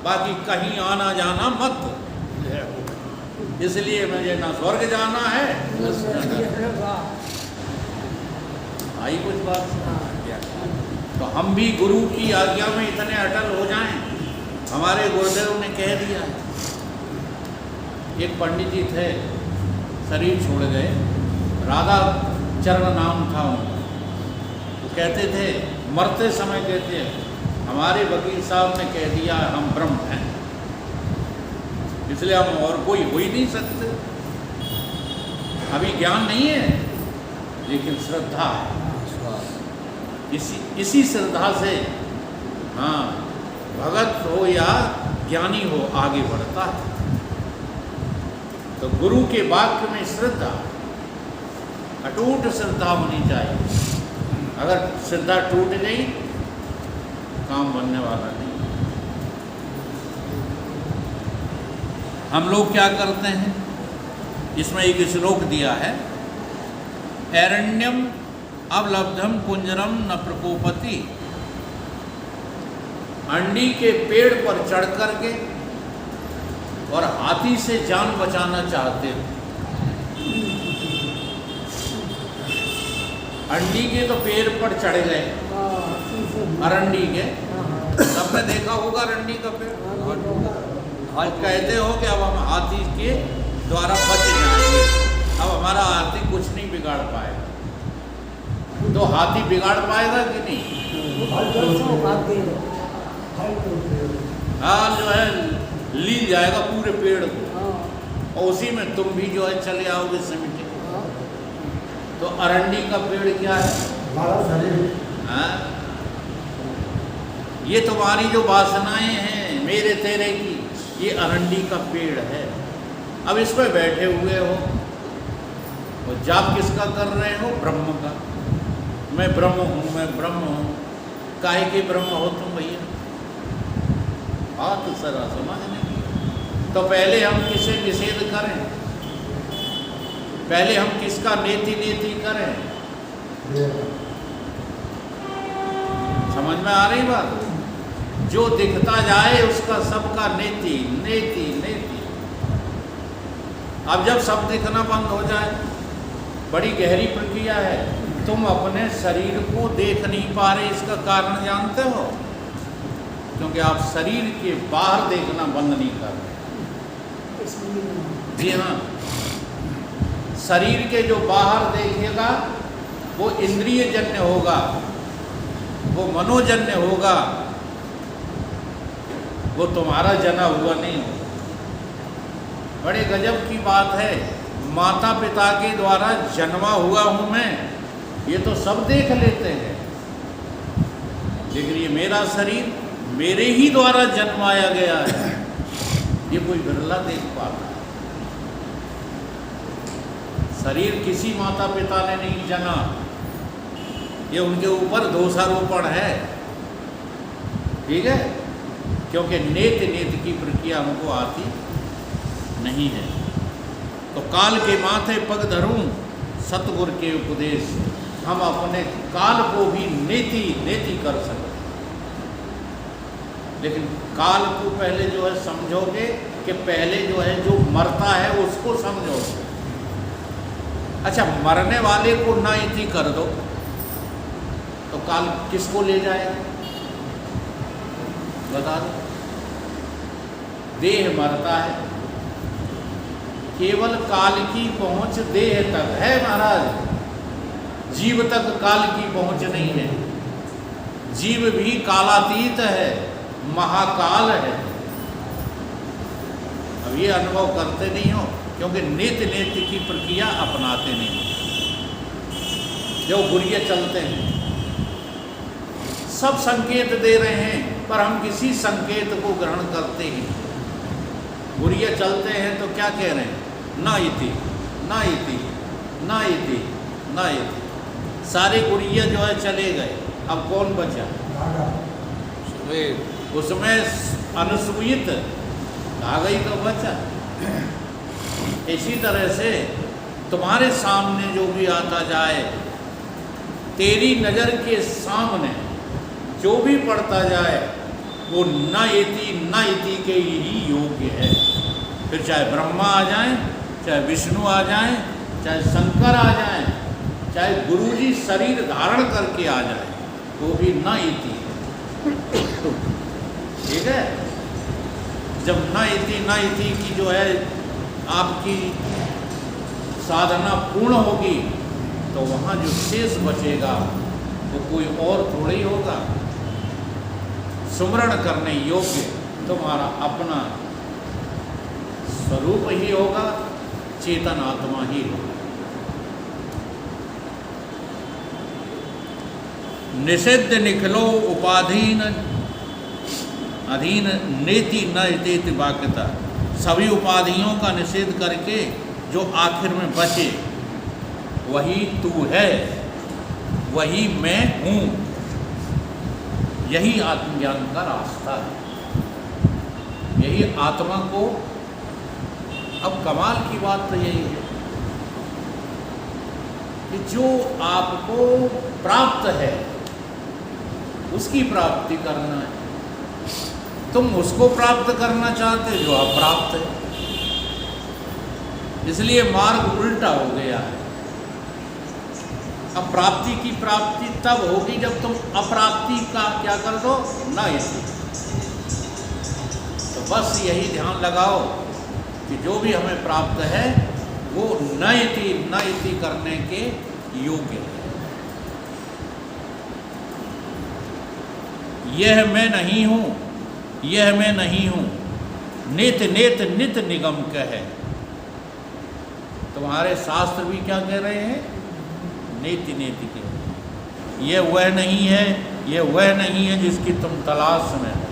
बाकी कहीं आना जाना मत, इसलिए मुझे ना स्वर्ग जाना है। आई कुछ बात? तो हम भी गुरु की आज्ञा में इतने अटल हो जाएं। हमारे गुरुदेव ने कह दिया है। एक पंडित जी थे, शरीर छोड़ गए, राधा चरण नाम था उनका। वो कहते थे, मरते समय कहते हैं, हमारे वकील साहब ने कह दिया हम ब्रह्म हैं, इसलिए हम और कोई हो ही नहीं सकते। अभी ज्ञान नहीं है, लेकिन श्रद्धा है। इसी श्रद्धा से हाँ, भगत हो या ज्ञानी हो आगे बढ़ता है। तो गुरु के वाक्य में श्रद्धा, अटूट श्रद्धा होनी चाहिए। अगर श्रद्धा टूट गई, काम बनने वाला नहीं। हम लोग क्या करते हैं, इसमें एक श्लोक दिया है, ऐरण्यम अवलब्धम कुंजरम न प्रकोपति। अंडी के पेड़ पर चढ़ करके और हाथी से जान बचाना चाहते हो। अंडी के तो पेड़ पर चढ़ गए, अरंडी के, सबने देखा होगा अरंडी का पेड़। आज कहते हो कि अब हम हाथी के द्वारा बच जाएंगे, अब हमारा हाथी कुछ नहीं बिगाड़ पाएगा। तो हाथी बिगाड़ पाएगा कि नहीं? हाँ, जो है ली जाएगा पूरे पेड़ को, और उसी में तुम भी जो है चले आओगे समिटे। तो अरंडी का पेड़ क्या है? हाँ, ये तुम्हारी जो वासनाएं हैं मेरे तेरे की, ये अरंडी का पेड़ है। अब इस पर बैठे हुए हो और जाप किसका कर रहे हो? ब्रह्म का। मैं ब्रह्म हूँ, मैं ब्रह्म हूँ। काहे के ब्रह्म हो तुम भैया? बात सरा समझने की। तो पहले हम किसे निषेध करें? पहले हम किसका नेति नेति करें? समझ में आ रही बात? जो दिखता जाए उसका सबका नेति नेति नेति। अब जब सब दिखना बंद हो जाए, बड़ी गहरी प्रक्रिया है। तुम अपने शरीर को देख नहीं पा रहे, इसका कारण जानते हो? क्योंकि आप शरीर के बाहर देखना बंद नहीं कर रहे। जी हाँ, शरीर के जो बाहर देखेगा वो इंद्रिय जन्य होगा, वो मनोजन्य होगा, वो तुम्हारा जना हुआ नहीं होगा। बड़े गजब की बात है, माता पिता के द्वारा जन्मा हुआ हूँ मैं, ये तो सब देख लेते हैं, लेकिन ये मेरा शरीर मेरे ही द्वारा जन्माया गया है, ये कोई बिरला देख पाता है। शरीर किसी माता पिता ने नहीं जना, ये उनके ऊपर दोषारोपण है। ठीक है, क्योंकि नेत नेत की प्रक्रिया हमको आती नहीं है। तो काल के माथे पग धरूं सतगुर के उपदेश, हम अपने काल को भी नेति नेति कर सकते। लेकिन काल को पहले जो है समझोगे कि पहले जो है जो मरता है उसको समझोगे। अच्छा, मरने वाले को ना इति कर दो तो काल किसको ले जाएगा? बता दो। देह मरता है, केवल काल की पहुंच देह तक है महाराज, जीव तक काल की पहुंच नहीं है। जीव भी कालातीत है, महाकाल है। अब ये अनुभव करते नहीं हो क्योंकि नित्य नित्य की प्रक्रिया अपनाते नहीं हो। जो गुरिये चलते हैं, सब संकेत दे रहे हैं, पर हम किसी संकेत को ग्रहण करते ही। गुरिये चलते हैं तो क्या कह रहे हैं? ना इति ना इति ना इति ना इति। सारे गुरिये जो है चले गए, अब कौन बचा? उसमें अनुसूयित आ गई तो बचा। इसी तरह से तुम्हारे सामने जो भी आता जाए, तेरी नज़र के सामने जो भी पड़ता जाए, वो न इति के ही योग्य है। फिर चाहे ब्रह्मा आ जाएं, चाहे विष्णु आ जाएं, चाहे शंकर आ जाएं, चाहे गुरुजी शरीर धारण करके आ जाए, वो भी न इति है। ठीक है। जब न इति की जो है आपकी साधना पूर्ण होगी तो वहाँ जो शेष बचेगा वो कोई और थोड़ा ही होगा। सुमरण करने योग्य तुम्हारा अपना स्वरूप ही होगा, चेतन आत्मा ही होगा। निषिद्ध निखिलो उपाधीन अधीन नेति न इतेति वाक्यता। सभी उपाधियों का निषेध करके जो आखिर में बचे वही तू है, वही मैं हूँ। यही आत्मज्ञान का रास्ता है, यही आत्मा को। अब कमाल की बात तो यही है कि जो आपको प्राप्त है उसकी प्राप्ति करना है। तुम उसको प्राप्त करना चाहते जो आप प्राप्त है, इसलिए मार्ग उल्टा हो गया है। अब प्राप्ति की प्राप्ति तब होगी जब तुम अप्राप्ति का क्या कर दो, ना इसी। तो बस यही ध्यान लगाओ कि जो भी हमें प्राप्त है वो न इति करने के योग्य है। यह मैं नहीं हूँ, यह मैं नहीं हूँ, नित नित निगम कह है। तुम्हारे शास्त्र भी क्या कह रहे हैं, नेति के। ये वह नहीं है, ये वह नहीं है जिसकी तुम तलाश में हो।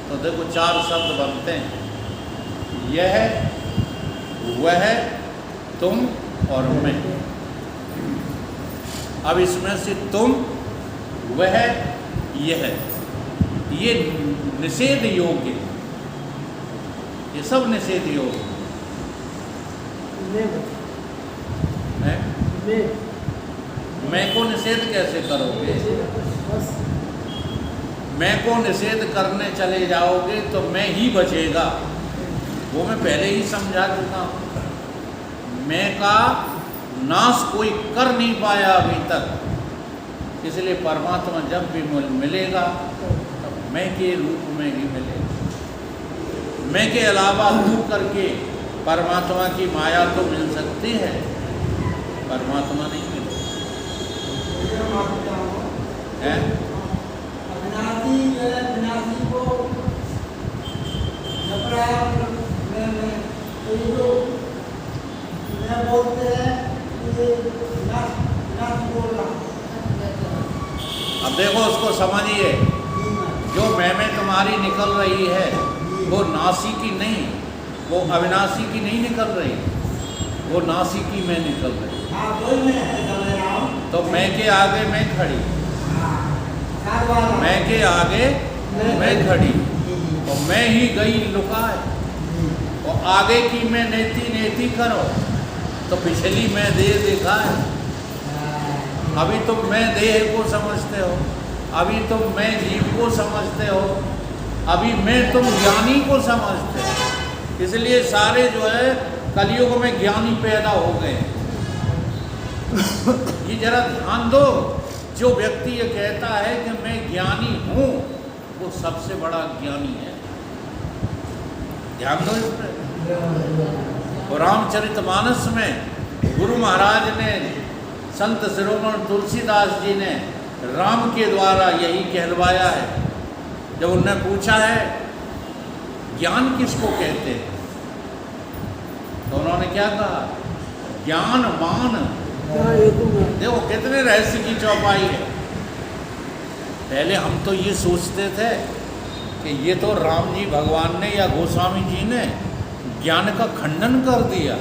तो देखो 4 शब्द बनते हैं, यह, वह, तुम और मैं। अब इसमें से तुम, वह, यह, ये निषेध योग्य, ये सब निषेध योग्य। मैं को निषेध कैसे करोगे? मैं को निषेध करने चले जाओगे तो मैं ही बचेगा, वो मैं पहले ही समझा चुका हूँ। मैं का नाश कोई कर नहीं पाया अभी तक, इसलिए परमात्मा जब भी मिलेगा तो मैं के रूप में ही मिलेगा। मैं के अलावा तू करके परमात्मा की माया तो मिल सकती है, परमात्मा नहीं मिलती है। अविनाशी को बोलते हैं अब देखो उसको समझिए, जो मैं तुम्हारी निकल रही है वो नासी की नहीं, वो अविनाशी की नहीं निकल रही, वो नासी की मैं निकल रही। तो मैं के आगे मैं खड़ी, मैं के आगे मैं खड़ी, और मैं ही गई लुकाए। और आगे की मैं नेति करो तो पिछली मैं देह दिखाए। अभी तुम मैं देह को समझते हो, अभी तुम मैं जीव को समझते हो, अभी मैं तुम ज्ञानी को समझते हो। इसलिए सारे जो है कलयुग में ज्ञानी पैदा हो गए। ये जरा ध्यान दो, जो व्यक्ति ये कहता है कि मैं ज्ञानी हूँ वो सबसे बड़ा ज्ञानी है। ध्यान दो इस पर। और रामचरितमानस में गुरु महाराज ने, संत शिरोमणि तुलसीदास जी ने राम के द्वारा यही कहलवाया है। जब उन्होंने पूछा है ज्ञान किसको कहते हैं, तो उन्होंने क्या कहा, ज्ञान मान। देखो कितने रहस्य की चौपाई है। पहले हम तो ये सोचते थे कि ये तो राम जी भगवान ने या गोस्वामी जी ने ज्ञान का खंडन कर दिया,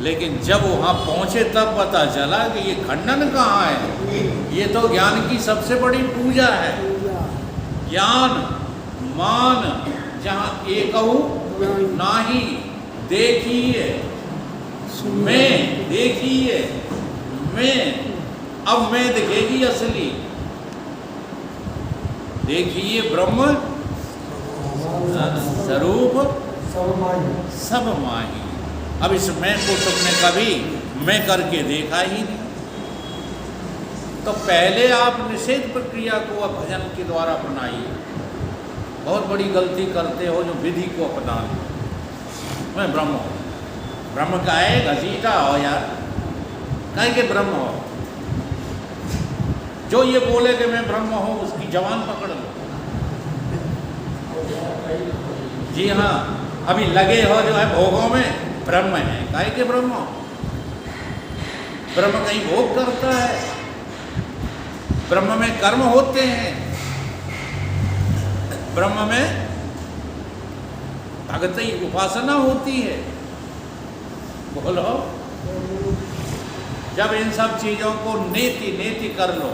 लेकिन जब वहाँ पहुँचे तब पता चला कि ये खंडन कहाँ है, ये तो ज्ञान की सबसे बड़ी पूजा है। ज्ञान मान जहाँ एकहु नाही, देखिए मैं, देखिए मैं, अब मैं दिखेगी असली। देखिए ब्रह्म स्वरूप सब माही। अब इस मैं को तुमने कभी मैं करके देखा ही नहीं। तो पहले आप निषेध प्रक्रिया को भजन के द्वारा अपनाइए। बहुत बड़ी गलती करते हो जो विधि को अपना लो। मैं ब्रह्म हूँ, ब्रह्म का है घसीटा हो यार, कहे के ब्रह्म हो। जो ये बोले कि मैं ब्रह्म हूँ उसकी जवान पकड़ लो। जी हाँ, अभी लगे हो जो है भोगों में, ब्रह्म है, काहे के ब्रह्म हो। ब्रह्म कहीं भोग करता है, ब्रह्म में कर्म होते हैं, ब्रह्म में भगति उपासना होती है। बोलो, जब इन सब चीजों को नेति नेति कर लो,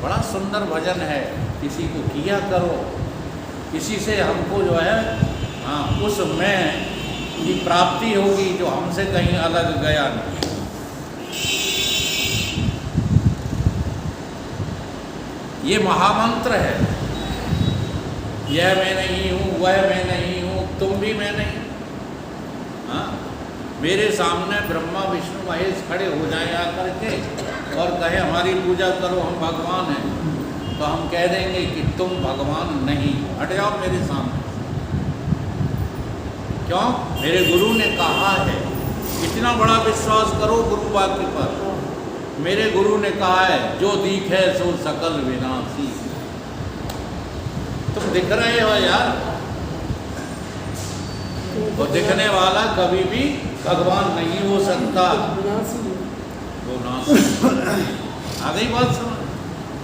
बड़ा सुंदर भजन है। किसी को किया करो, इसी से हमको जो है हाँ उस मैं की प्राप्ति होगी जो हमसे कहीं अलग गया नहीं। ये महामंत्र है। यह मैं नहीं हूँ, वह मैं नहीं हूँ, तुम भी मैं नहीं। हाँ, मेरे सामने ब्रह्मा विष्णु महेश खड़े हो जाए आकर के और कहे हमारी पूजा करो, हम भगवान हैं, तो हम कह देंगे कि तुम भगवान नहीं, हट जाओ मेरे सामने। क्यों? मेरे गुरु ने कहा है। इतना बड़ा विश्वास करो गुरु वाक्य पर। मेरे गुरु ने कहा है जो दिखे सो सकल विनाशी। तुम दिख रहे हो यार, तो दिखने वाला कभी भी भगवान नहीं हो सकता, वो नाशी। आ गई बात समझ?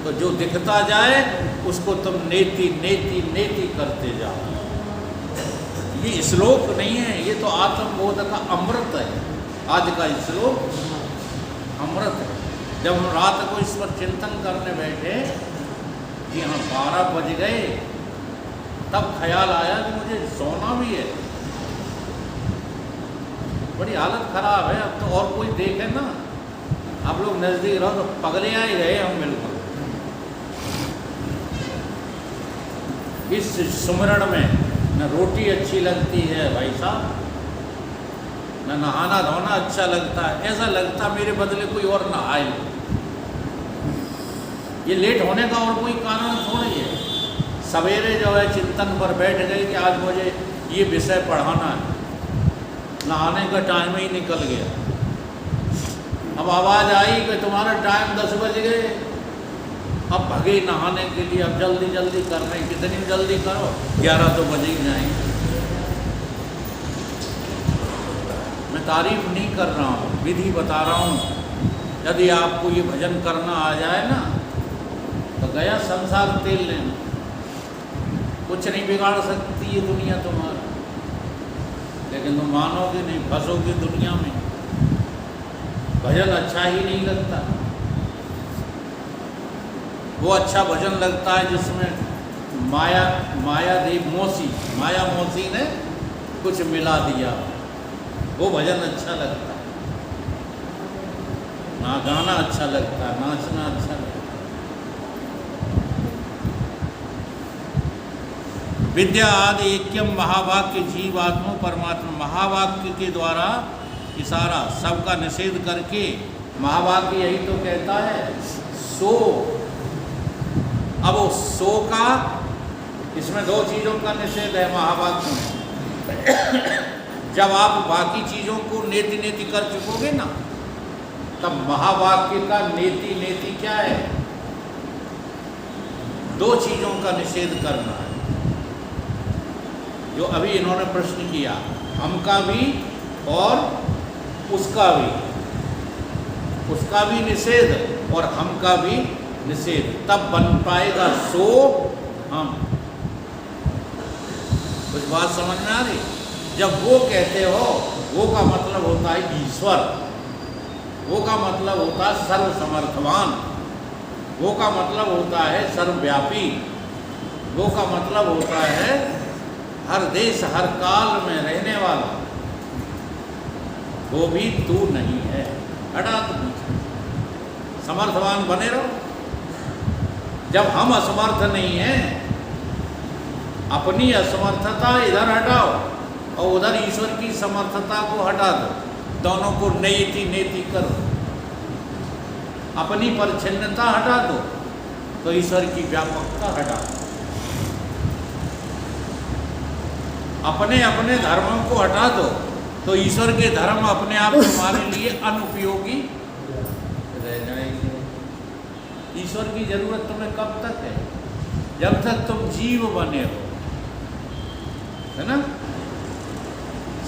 तो जो दिखता जाए उसको तुम नेति नेति नेति करते जाओ। ये श्लोक नहीं है, ये तो आत्मबोध का अमृत है। आज का श्लोक अमृत है। जब हम रात को इस पर चिंतन करने बैठे कि हाँ 12 बज गए, तब ख्याल आया कि मुझे सोना भी है। बड़ी हालत खराब है। अब तो और कोई देखे ना, आप लोग नजदीक रहो तो पगले आ ही रहे हम बिल्कुल। इस सुमरण में न रोटी अच्छी लगती है भाई साहब, न नहाना धोना अच्छा लगता है। ऐसा लगता मेरे बदले कोई और नहाए। ये लेट होने का और कोई कारण थोड़ी है। सवेरे जो है चिंतन पर बैठ गए कि आज मुझे ये विषय पढ़ाना है, नहाने का टाइम ही निकल गया। अब आवाज़ आई कि तुम्हारा टाइम 10 बज गए, अब भगे नहाने के लिए। अब जल्दी जल्दी कर रहे हैं, कितनी जल्दी करो, 11 तो बज ही जाएंगे। मैं तारीफ नहीं कर रहा हूँ, विधि बता रहा हूँ। यदि आपको ये भजन करना आ जाए ना, तो गया संसार तेल लेना, कुछ नहीं बिगाड़ सकती ये दुनिया तुम्हारा। लेकिन तुम मानोगे नहीं, फंसोगे दुनिया में। भजन अच्छा ही नहीं लगता। वो अच्छा भजन लगता है जिसमें माया मौसी ने कुछ मिला दिया, वो भजन अच्छा लगता है। ना गाना अच्छा लगता है, नाचना अच्छा लगता है। विद्या आदि ऐक्यम महावाक्य जीवात्मा परमात्मा। महावाक्य के द्वारा इशारा सबका निषेध करके, महावाक्य यही तो कहता है सो। अब वो सो का, इसमें 2 चीज़ों का निषेध है महावाक्य में। जब आप बाकी चीज़ों को नेति नेति कर चुकोगे ना, तब महावाक्य का नेति नेति क्या है? 2 चीज़ों का निषेध करना है। जो अभी इन्होंने प्रश्न किया, हम का भी और उसका भी, उसका भी निषेध और हम का भी निषेध, तब बन पाएगा सो हम। कुछ बात समझ में आ रही? जब वो कहते हो, वो का मतलब होता है ईश्वर, वो का मतलब होता है सर्वसमर्थवान, वो का मतलब होता है सर्वव्यापी, वो का मतलब होता है हर देश हर काल में रहने वाला। वो भी तू नहीं है। हटा तो समर्थवान बने रहो। जब हम असमर्थ नहीं हैं, अपनी असमर्थता इधर हटाओ और उधर ईश्वर की समर्थता को हटा दो, दोनों को नेति नेति करो। अपनी परिच्छिन्नता हटा दो तो ईश्वर की व्यापकता हटा दो। अपने अपने धर्मों को हटा दो तो ईश्वर के धर्म अपने आप तुम्हारे लिए अनुपयोगी रह जाएंगे। ईश्वर की जरूरत तुम्हें कब तक है? जब तक तुम जीव बने हो, है ना।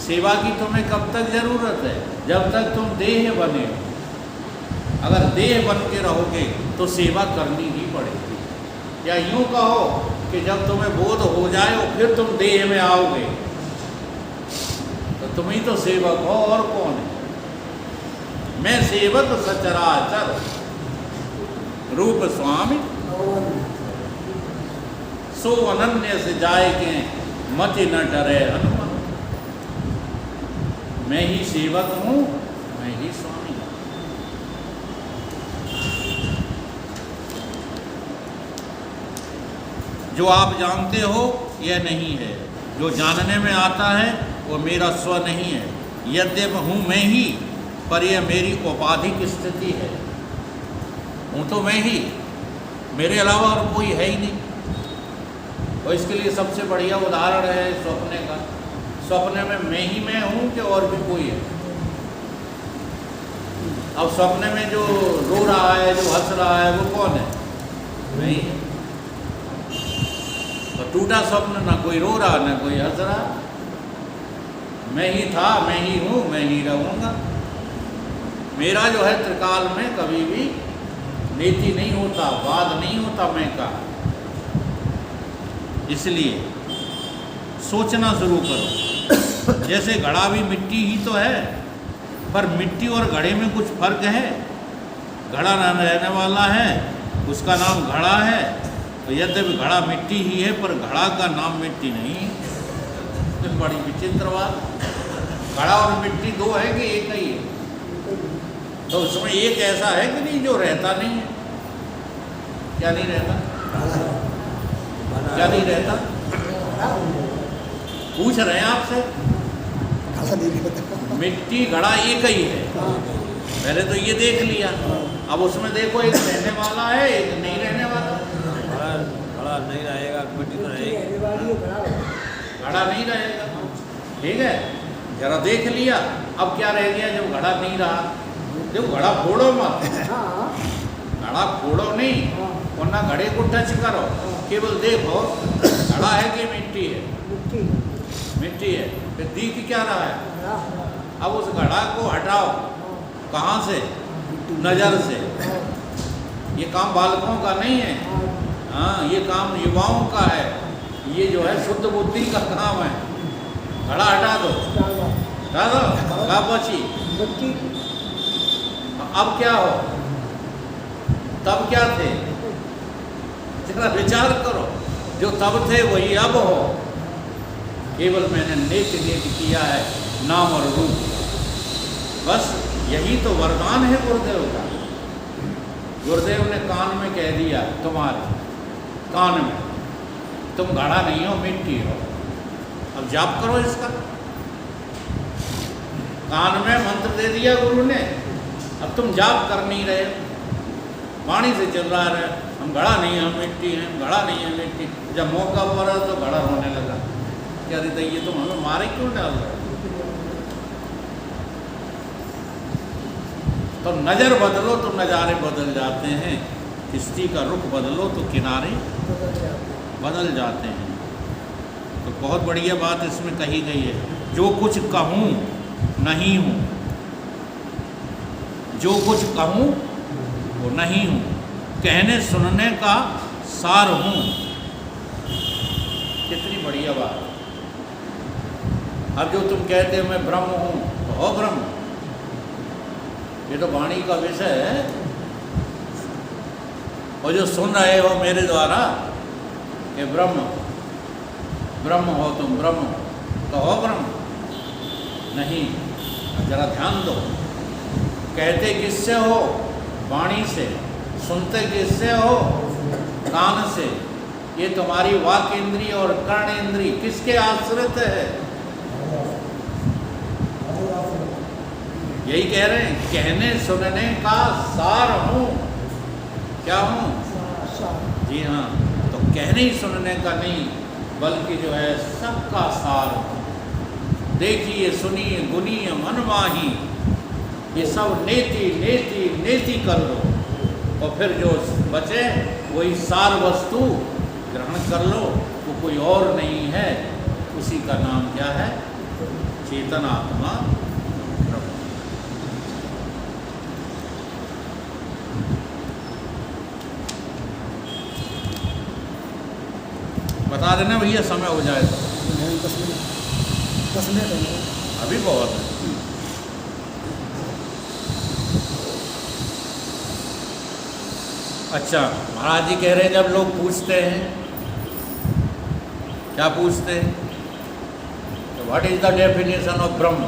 सेवा की तुम्हें कब तक जरूरत है? जब तक तुम देह बने हो। अगर देह बन के रहोगे तो सेवा करनी ही पड़ेगी। या यूं कहो कि जब तुम्हें बोध हो जाए और फिर तुम देह में आओगे तो तुम ही तो सेवक हो, और कौन है? मैं सेवक सचराचर रूप स्वामी सो अनन्य से जाए के मति न डरे हनुमान। मैं ही सेवक हूँ, मैं ही स्वामी हूँ। जो आप जानते हो यह नहीं है, जो जानने में आता है वो मेरा स्व नहीं है। यद्यप हूँ मैं ही, पर यह मेरी औपाधिक स्थिति है। हूँ तो मैं ही, मेरे अलावा और कोई है ही नहीं। और इसके लिए सबसे बढ़िया उदाहरण है सपने का। सपने में मैं ही मैं हूँ कि और भी कोई है? अब सपने में जो रो रहा है, जो हंस रहा है, वो कौन है? मैं ही है। तो टूटा स्वप्न, ना कोई रो रहा ना कोई हंस रहा। मैं ही था, मैं ही हूँ, मैं ही रहूँगा। मेरा जो है त्रिकाल में कभी भी नीति नहीं होता, वाद नहीं होता मैं का। इसलिए सोचना शुरू करो। जैसे घड़ा भी मिट्टी ही तो है, पर मिट्टी और घड़े में कुछ फर्क है। घड़ा न रहने वाला है, उसका नाम घड़ा है। तो यद्यपि घड़ा मिट्टी ही है, पर घड़ा का नाम मिट्टी नहीं है। तो बड़ी विचित्र बात। घड़ा और मिट्टी दो है कि एक ही है? तो उसमें एक ऐसा है कि नहीं जो रहता नहीं है? क्या नहीं रहता? क्या नहीं रहता? पूछ रहे हैं आपसे। मिट्टी घड़ा एक ही है, पहले तो ये देख लिया। अब उसमें देखो, एक रहने वाला है, एक नहीं रहने वाला। घड़ा नहीं रहेगा, मिट्टी तो रहेगी। घड़ा नहीं रहेगा, ठीक है, जरा देख लिया। अब क्या रह गया जब घड़ा नहीं रहा? देखो, घड़ा फोड़ो मत, घड़ा फोड़ो नहीं, वरना घड़े को टच करो। केवल देखो घड़ा है कि मिट्टी है? मिट्टी है। फिर दिख क्या रहा है? अब उस घड़ा को हटाओ। कहाँ से? नज़र से। ये काम बालकों का नहीं है, हाँ, ये काम युवाओं का है। ये जो है शुद्ध बुद्धि का काम है। घड़ा हटा दो, हटा दो। कहाँ बची? अब क्या हो? तब क्या थे? जरा विचार करो। जो तब थे वही अब हो। केवल मैंने नेत नेत किया है नाम और रूप। बस यही तो वरदान है गुरुदेव का। गुरुदेव ने कान में कह दिया, तुम्हारे कान में, तुम घड़ा नहीं हो, मिट्टी हो। अब जाप करो इसका। कान में मंत्र दे दिया गुरु ने, अब तुम जाप कर नहीं रहे, वाणी से चल रहा है, हम घड़ा नहीं है, हम मिट्टी हैं, घड़ा नहीं है, मिट्टी। जब मौका पड़ा तो घड़ा होने लगा। क्या देता, ये तुम हमें मारे क्यों डाल रहे? तो नज़र बदलो तो नज़ारे बदल जाते हैं। किश्ती का रुख बदलो तो किनारे बदल जाते हैं। तो बहुत बढ़िया बात इसमें कही गई है। जो कुछ कहूँ नहीं हूँ, जो कुछ कहूँ वो नहीं हूँ, कहने सुनने का सार हूँ। कितनी बढ़िया बात। अब जो तुम कहते हो मैं ब्रह्म हूँ, तो हो ब्रह्म। ये तो वाणी का विषय है। और जो सुन रहे हो मेरे द्वारा कि ब्रह्म ब्रह्म हो, तुम ब्रह्म हो, तो हो ब्रह्म नहीं। जरा ध्यान दो। कहते किससे हो? वाणी से। सुनते किससे हो? कान से, ये तुम्हारी वाक इंद्रिय और कर्ण इंद्रिय किसके आश्रित है? यही कह रहे हैं, कहने सुनने का सार हूँ। क्या हूँ? जी हाँ, तो कहने ही सुनने का नहीं, बल्कि जो है सबका सार हूँ। देखिए सुनिए गुनिए मन माही, ये सब नेति नेति नेति कर लो, और फिर जो बचे वही सार वस्तु ग्रहण कर लो। वो कोई और नहीं है, उसी का नाम क्या है? चेतन आत्मा ब्रह्म। बता देना भैया, समय हो जाए तो। 10 मिनट है। अभी बहुत है। अच्छा, महाराज जी कह रहे हैं, जब लोग पूछते हैं, क्या पूछते हैं? What is the definition of ब्रह्म?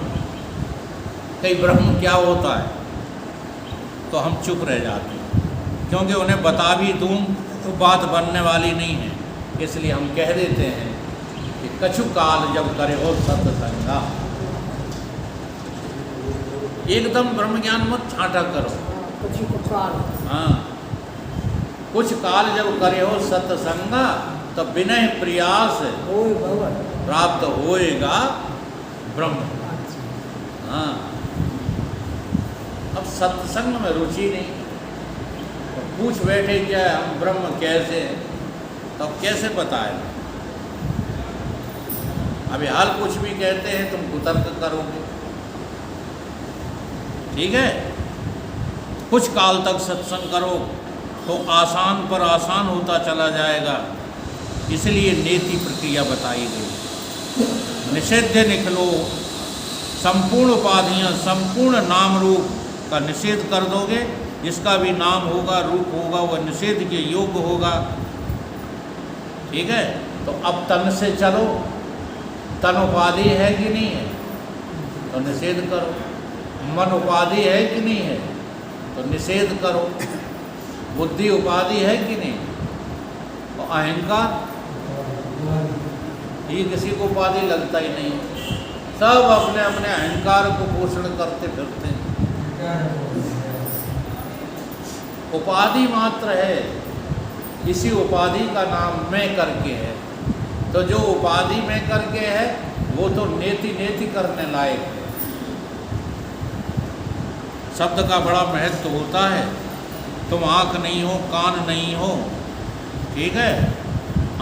कई ब्रह्म क्या होता है? तो हम चुप रह जाते हैं, क्योंकि उन्हें बता भी दूं तो बात बनने वाली नहीं है। इसलिए हम कह देते हैं कि कछु काल जब करे हो सत्संगा। एकदम ब्रह्म ज्ञान मत छांटा करो। हाँ, कुछ काल जब करे हो सत्संगा, तो विनय प्रयास प्राप्त होएगा ब्रह्म। हाँ, अब सत्संग में रुचि नहीं, तो पूछ बैठे क्या हम ब्रह्म कैसे हैं, तो कैसे बताए? अभी हाल कुछ भी कहते हैं तुम कुतर्क करोगे। ठीक है, कुछ काल तक सत्संग करो तो आसान पर आसान होता चला जाएगा। इसलिए नेति प्रक्रिया बताई गई। निषेध्य निखलो, संपूर्ण उपाधियां, संपूर्ण नाम रूप का निषेध कर दोगे। जिसका भी नाम होगा, रूप होगा, वह निषेध के योग्य होगा। ठीक है, तो अब तन से चलो। तन उपाधि है कि नहीं है, तो निषेध करो। मन उपाधि है कि नहीं है, तो निषेध करो। बुद्धि उपाधि है कि नहीं, और अहंकार, ये किसी को उपाधि लगता ही नहीं। सब अपने अपने अहंकार को पोषण करते फिरते हैं। उपाधि मात्र है, इसी उपाधि का नाम मैं करके है। तो जो उपाधि में करके है वो तो नेति नेति करने लायक है। शब्द का बड़ा महत्व होता है। तुम आँख नहीं हो, कान नहीं हो, ठीक है,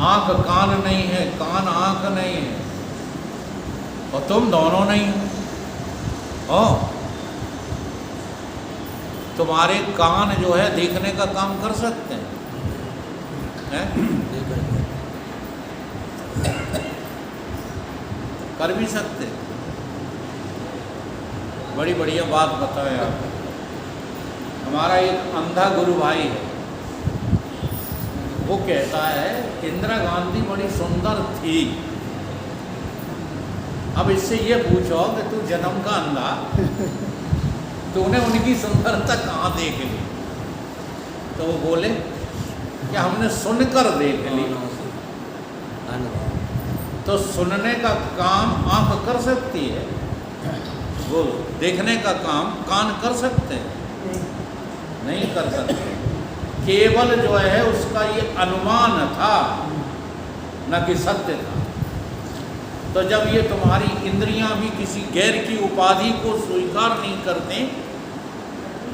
आँख कान नहीं है, कान आँख नहीं है, और तुम दोनों नहीं हो। तुम्हारे कान जो है देखने का काम कर सकते हैं, कर भी सकते। बड़ी बढ़िया बात बताएं आप। हमारा एक अंधा गुरु भाई है, वो कहता है इंदिरा गांधी बड़ी सुंदर थी। अब इससे ये पूछो कि तू जन्म का अंधा, तूने उनकी सुंदरता कहाँ देख ली? तो वो बोले कि हमने सुनकर देख ली। तो सुनने का काम आँख कर सकती है, वो देखने का काम कान कर सकते हैं? नहीं कर सकते। केवल जो है उसका ये अनुमान था, न कि सत्य था। तो जब ये तुम्हारी इंद्रियां भी किसी गैर की उपाधि को स्वीकार नहीं करते,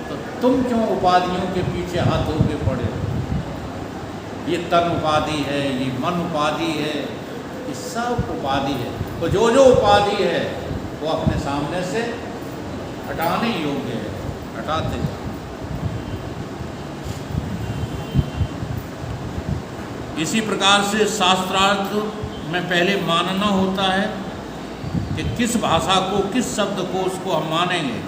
तो तुम क्यों उपाधियों के पीछे हाथ धो के पड़े हो? ये तन उपाधि है, ये मन उपाधि है, ये सब उपाधि है। तो जो जो उपाधि है वो अपने सामने से हटाने योग्य है, हटाते जाओ। इसी प्रकार से शास्त्रार्थ में पहले मानना होता है कि किस भाषा को, किस शब्द को उसको हम मानेंगे।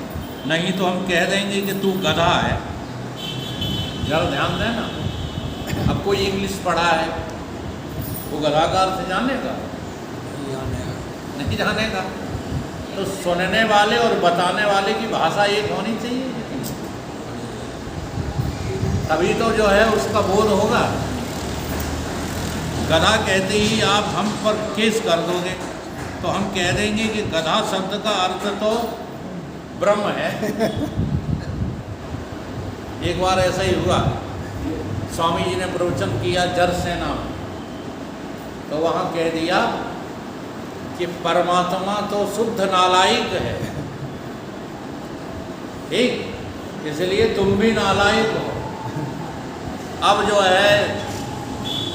नहीं तो हम कह देंगे कि तू गधा है। जरा ध्यान देना, अब कोई इंग्लिश पढ़ा है, वो गधा का अर्थ जानेगा? नहीं जानेगा। तो सुनने वाले और बताने वाले की भाषा एक होनी चाहिए, तभी तो जो है उसका बोध होगा। गधा कहते ही आप हम पर केस कर दोगे, तो हम कह देंगे कि गधा शब्द का अर्थ तो ब्रह्म है। एक बार ऐसा ही हुआ, स्वामी जी ने प्रवचन किया जरसेना में, तो वहाँ कह दिया कि परमात्मा तो शुद्ध नालायक है, ठीक, इसलिए तुम भी नालायक हो। अब जो है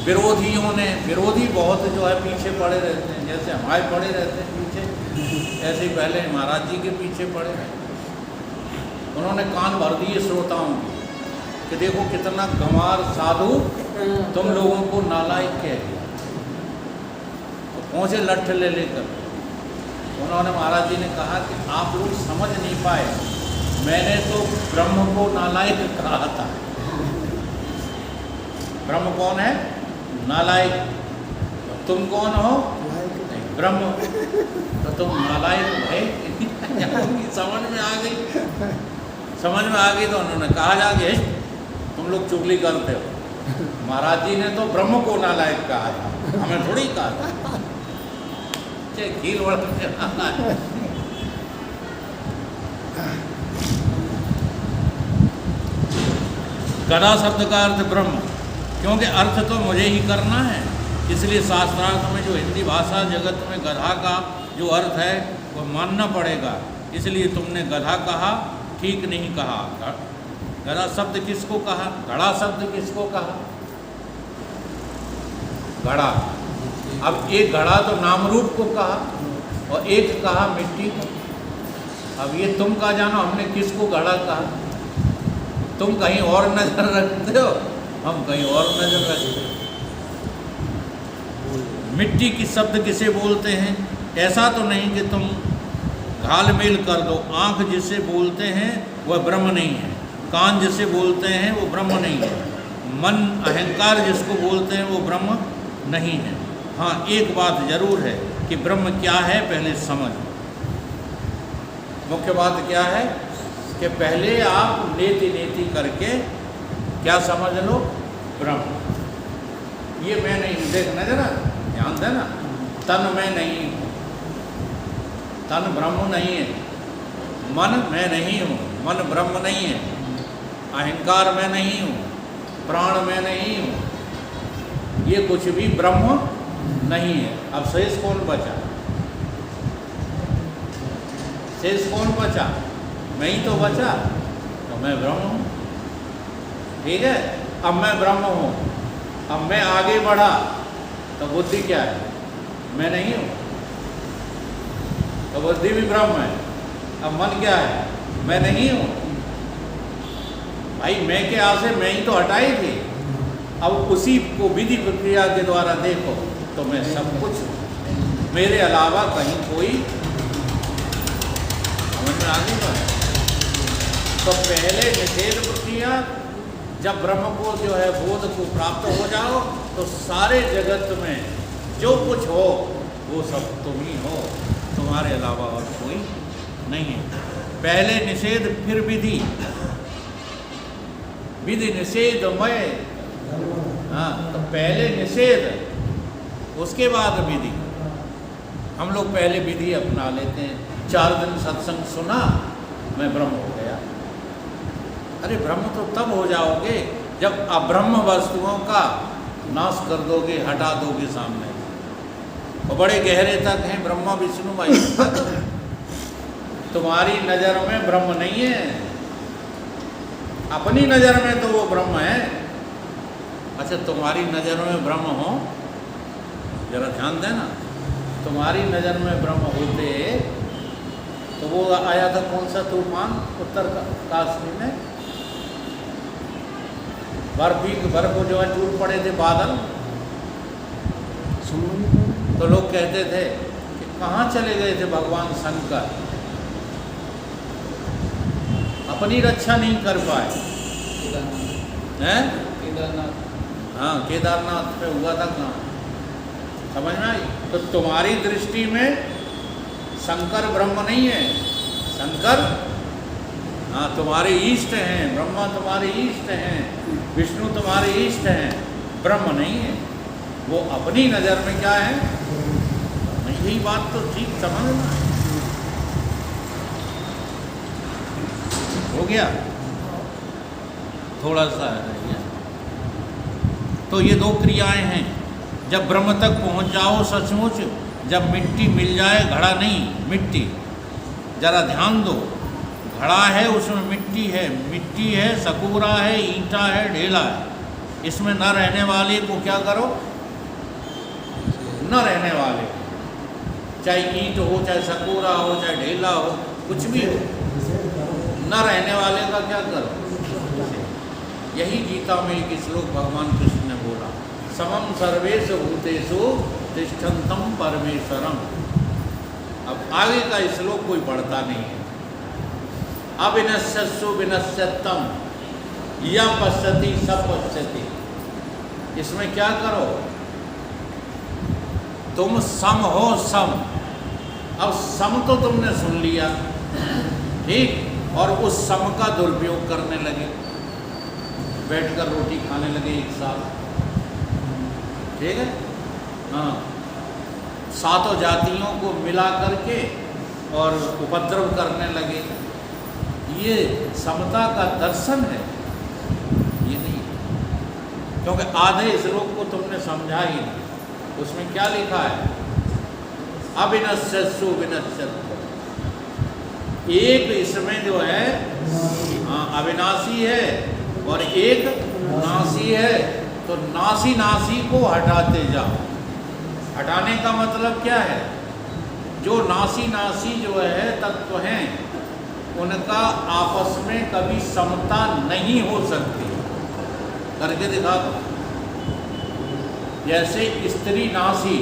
विरोधियों ने, विरोधी बहुत जो है पीछे पड़े रहते हैं, जैसे हमारे पड़े रहते हैं पीछे, ऐसे ही पहले महाराज जी के पीछे पड़े रहे। उन्होंने कान भर दिए श्रोताओं के कि देखो कितना गंवार साधु तुम लोगों को नालायक कह दिया। तो पहुँचे लठ ले लेकर, उन्होंने महाराज जी ने कहा कि आप लोग समझ नहीं पाए, मैंने तो ब्रह्म को नालायक कहा था। ब्रह्म कौन है? नालायक। तुम कौन हो? नहीं, ब्रह्म। तो तुम नालायक है। समझ में आ गई, समझ में आ गई। तो उन्होंने कहा जाके तुम लोग चुगली करते हो, महाराज जी ने तो ब्रह्म को नालायक कहा है, हमें थोड़ी कहा। खील बढ़ते गधा शब्द का अर्थ ब्रह्म, क्योंकि अर्थ तो मुझे ही करना है, इसलिए शास्त्रार्थ में जो हिंदी भाषा जगत में गधा का जो अर्थ है वो मानना पड़ेगा। इसलिए तुमने गधा कहा, ठीक नहीं कहा। गधा शब्द किसको कहा? घड़ा शब्द किसको कहा? घड़ा। अब एक घड़ा तो नाम रूप को कहा और एक कहा मिट्टी को। अब ये तुम का जानो हमने किसको घड़ा कहा। तुम कहीं और नजर रखते हो, हम कहीं और नजर रखते हो। मिट्टी की शब्द किसे बोलते हैं? ऐसा तो नहीं कि तुम घालमेल कर दो। आँख जिसे बोलते हैं वह ब्रह्म नहीं है, कान जिसे बोलते हैं वो ब्रह्म नहीं है, मन अहंकार जिसको बोलते हैं वो ब्रह्म नहीं है। हाँ, एक बात जरूर है कि ब्रह्म क्या है पहले समझ। मुख्य बात क्या है कि पहले आप नेति नेति करके क्या समझ लो? ब्रह्म। ये मैं नहीं, देखना जरा ध्यान देना, तन मैं नहीं हूँ, तन ब्रह्म नहीं है, मन मैं नहीं हूँ, मन ब्रह्म नहीं है, अहंकार मैं नहीं हूँ, प्राण मैं नहीं हूँ, ये कुछ भी ब्रह्म नहीं है। अब शेष कौन बचा? शेष कौन बचा? मैं ही तो बचा, तो मैं ब्रह्म हूँ। ठीक है, अब मैं ब्रह्म हूँ, अब मैं आगे बढ़ा तो बुद्धि क्या है? मैं नहीं हूँ, तो बुद्धि भी ब्रह्म है। अब मन क्या है? मैं नहीं हूँ। भाई मैं के आसे मैं ही तो हटाई थी, अब उसी को विधि प्रक्रिया के द्वारा देखो तो मैं सब कुछ हूँ, मेरे अलावा कहीं कोई समझ में आ गई। तो पहले निषेध प्रक्रिया, जब ब्रह्म को जो है बोध को प्राप्त हो जाओ तो सारे जगत में जो कुछ हो वो सब तुम ही हो, तुम्हारे अलावा और कोई नहीं है। पहले निषेध फिर विधि, विधि निषेधमय। हाँ, तो पहले निषेध उसके बाद विधि। हम लोग पहले विधि अपना लेते हैं। 4 दिन सत्संग सुना, मैं ब्रह्म हो गया। अरे ब्रह्म तो तब हो जाओगे जब अब्रह्म वस्तुओं का नाश कर दोगे, हटा दोगे सामने। और बड़े गहरे तक हैं ब्रह्मा विष्णु महेश्वर। तुम्हारी नज़र में ब्रह्म नहीं है, अपनी नज़र में तो वो ब्रह्म है। अच्छा, तुम्हारी नज़र में ब्रह्म हो, जरा ध्यान देना, तुम्हारी नज़र में ब्रह्म होते तो वो आया था कौन सा तूफान उत्तर काशी में, बर्फ जो है टूट पड़े थे बादल। तो लोग कहते थे कि कहाँ चले गए थे भगवान शंकर, अपनी रक्षा नहीं कर पाए हैं। हाँ, केदारनाथ पे हुआ था कहाँ, समझ में आई? तो तुम्हारी दृष्टि में शंकर ब्रह्म नहीं है, शंकर हाँ तुम्हारे ईष्ट हैं, ब्रह्मा तुम्हारे ईष्ट हैं, विष्णु तुम्हारे ईष्ट हैं, ब्रह्म नहीं है। वो अपनी नज़र में क्या है, यही बात तो ठीक समझना है। हो गया, थोड़ा सा रह गया। तो ये दो क्रियाएं हैं। जब ब्रह्म तक पहुंच जाओ सचमुच, जब मिट्टी मिल जाए, घड़ा नहीं मिट्टी, जरा ध्यान दो, घड़ा है उसमें मिट्टी है, सकोरा है, ईंटा है, ढेला है, इसमें न रहने वाले को क्या करो, न रहने वाले, चाहे ईंट हो, चाहे सकोरा हो, चाहे ढेला हो, कुछ भी हो, न रहने वाले का क्या करो। यही गीता में एक श्लोक भगवान कृष्ण ने बोला, समम सर्वेषु भूतेषु तिष्ठन्तं परमेश्वरम। अब आगे का श्लोक कोई पढ़ता नहीं है। अविनश्यत्सु विनश्यत्तम या पश्यति सब पश्यति। इसमें क्या करो, तुम सम हो, सम। अब सम तो तुमने सुन लिया, ठीक, और उस सम का दुरुपयोग करने लगे, बैठकर रोटी खाने लगे एक साथ, ठीक है, हाँ, सातों जातियों को मिला करके और उपद्रव करने लगे। ये समता का दर्शन है, ये नहीं, क्योंकि आधे श्लोक को तुमने समझा ही नहीं। उसमें क्या लिखा है, अविनश्यत्सु विनश्यत्तु। एक इसमें जो है अविनाशी है और एक नाशी है, तो नाशी नाशी को हटाते जाओ। हटाने का मतलब क्या है, जो नाशी नाशी जो है तत्व हैं, उनका आपस में कभी समता नहीं हो सकती। करके दिखा दो। जैसे स्त्री नाशी,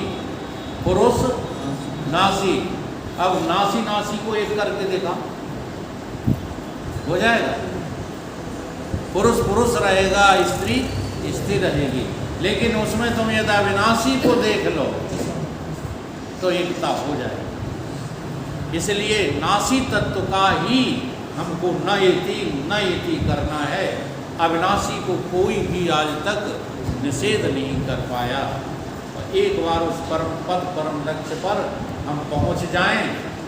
पुरुष नाशी। अब नाशी नाशी को एक करके देखा, हो जाएगा। पुरुष पुरुष रहेगा, स्त्री स्त्री रहेगी, लेकिन उसमें तुम यदि अविनाशी को देख लो तो एकता हो जाएगी। इसलिए नाशी तत्व का ही हमको न इति करना है। अविनाशी को कोई भी आज तक निषेध नहीं कर पाया। और एक बार उस परम पद, परम लक्ष्य पर हम पहुंच जाएं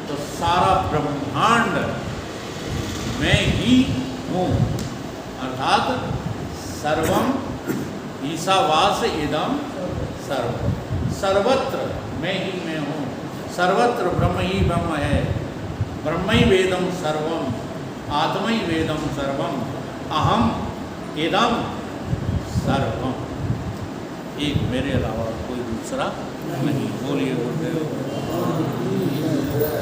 तो सारा ब्रह्मांड मैं ही हूँ, अर्थात सर्वम ईशावास इदम सर्व, सर्वत्र मैं ही मैं हूँ, सर्वत्र ब्रह्म ही ब्रह्म है, ब्रह्म ही वेदम सर्वम, आत्मा ही वेदम सर्वम, अहम इदम सर्वम। एक मेरे अलावा कोई दूसरा नहीं। बोलिए।